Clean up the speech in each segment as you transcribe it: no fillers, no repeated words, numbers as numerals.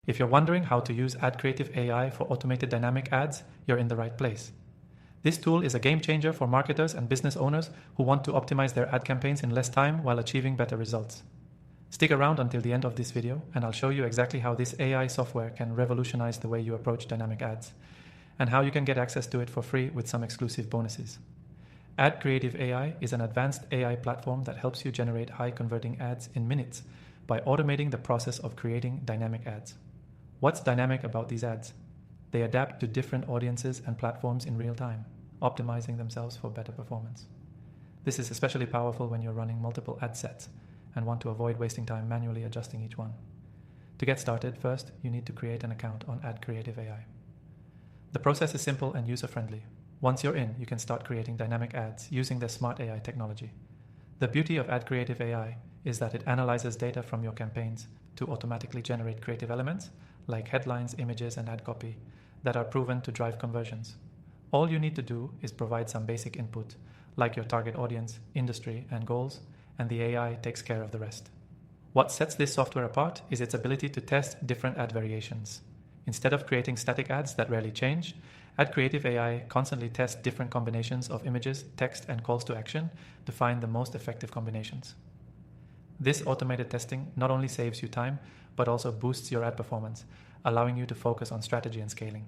If you're wondering how to use AdCreative AI for automated dynamic ads, you're in the right place. This tool is a game changer for marketers and business owners who want to optimize their ad campaigns in less time while achieving better results. Stick around until the end of this video and I'll show you exactly how this AI software can revolutionize the way you approach dynamic ads and how you can get access to it for free with some exclusive bonuses. AdCreative AI is an advanced AI platform that helps you generate high-converting ads in minutes by automating the process of creating dynamic ads. What's dynamic about these ads? They adapt to different audiences and platforms in real time, optimizing themselves for better performance. This is especially powerful when you're running multiple ad sets and want to avoid wasting time manually adjusting each one. To get started, first, you need to create an account on AdCreative AI. The process is simple and user-friendly. Once you're in, you can start creating dynamic ads using their smart AI technology. The beauty of AdCreative AI is that it analyzes data from your campaigns to automatically generate creative elements like headlines, images, and ad copy that are proven to drive conversions. All you need to do is provide some basic input, like your target audience, industry, and goals, and the AI takes care of the rest. What sets this software apart is its ability to test different ad variations. Instead of creating static ads that rarely change, AdCreative AI constantly tests different combinations of images, text, and calls to action to find the most effective combinations. This automated testing not only saves you time, but also boosts your ad performance, allowing you to focus on strategy and scaling.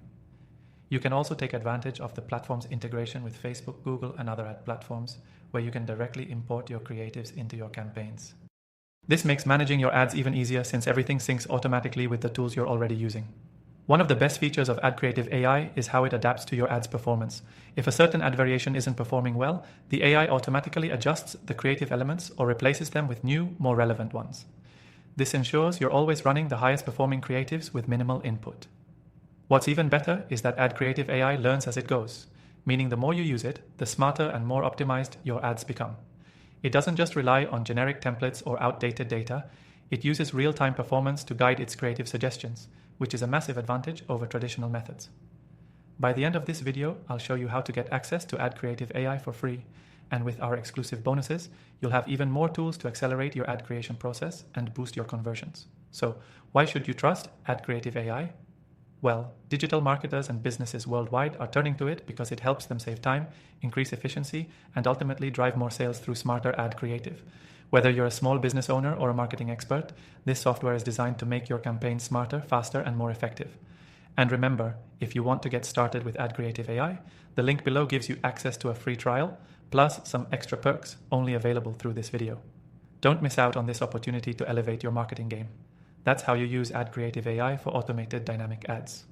You can also take advantage of the platform's integration with Facebook, Google, and other ad platforms, where you can directly import your creatives into your campaigns. This makes managing your ads even easier since everything syncs automatically with the tools you're already using. One of the best features of AdCreative AI is how it adapts to your ad's performance. If a certain ad variation isn't performing well, the AI automatically adjusts the creative elements or replaces them with new, more relevant ones. This ensures you're always running the highest performing creatives with minimal input. What's even better is that AdCreative AI learns as it goes, meaning the more you use it, the smarter and more optimized your ads become. It doesn't just rely on generic templates or outdated data, it uses real-time performance to guide its creative suggestions, which is a massive advantage over traditional methods. By the end of this video, I'll show you how to get access to AdCreative AI for free, and with our exclusive bonuses, you'll have even more tools to accelerate your ad creation process and boost your conversions. So, why should you trust AdCreative AI? Well, digital marketers and businesses worldwide are turning to it because it helps them save time, increase efficiency, and ultimately drive more sales through smarter ad creative. Whether you're a small business owner or a marketing expert, this software is designed to make your campaigns smarter, faster, and more effective. And remember, if you want to get started with AdCreative AI, the link below gives you access to a free trial, plus some extra perks only available through this video. Don't miss out on this opportunity to elevate your marketing game. That's how you use AdCreative AI for automated dynamic ads.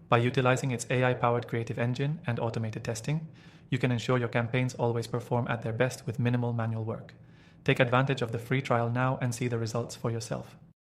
By utilizing its AI-powered creative engine and automated testing, you can ensure your campaigns always perform at their best with minimal manual work. Take advantage of the free trial now and see the results for yourself.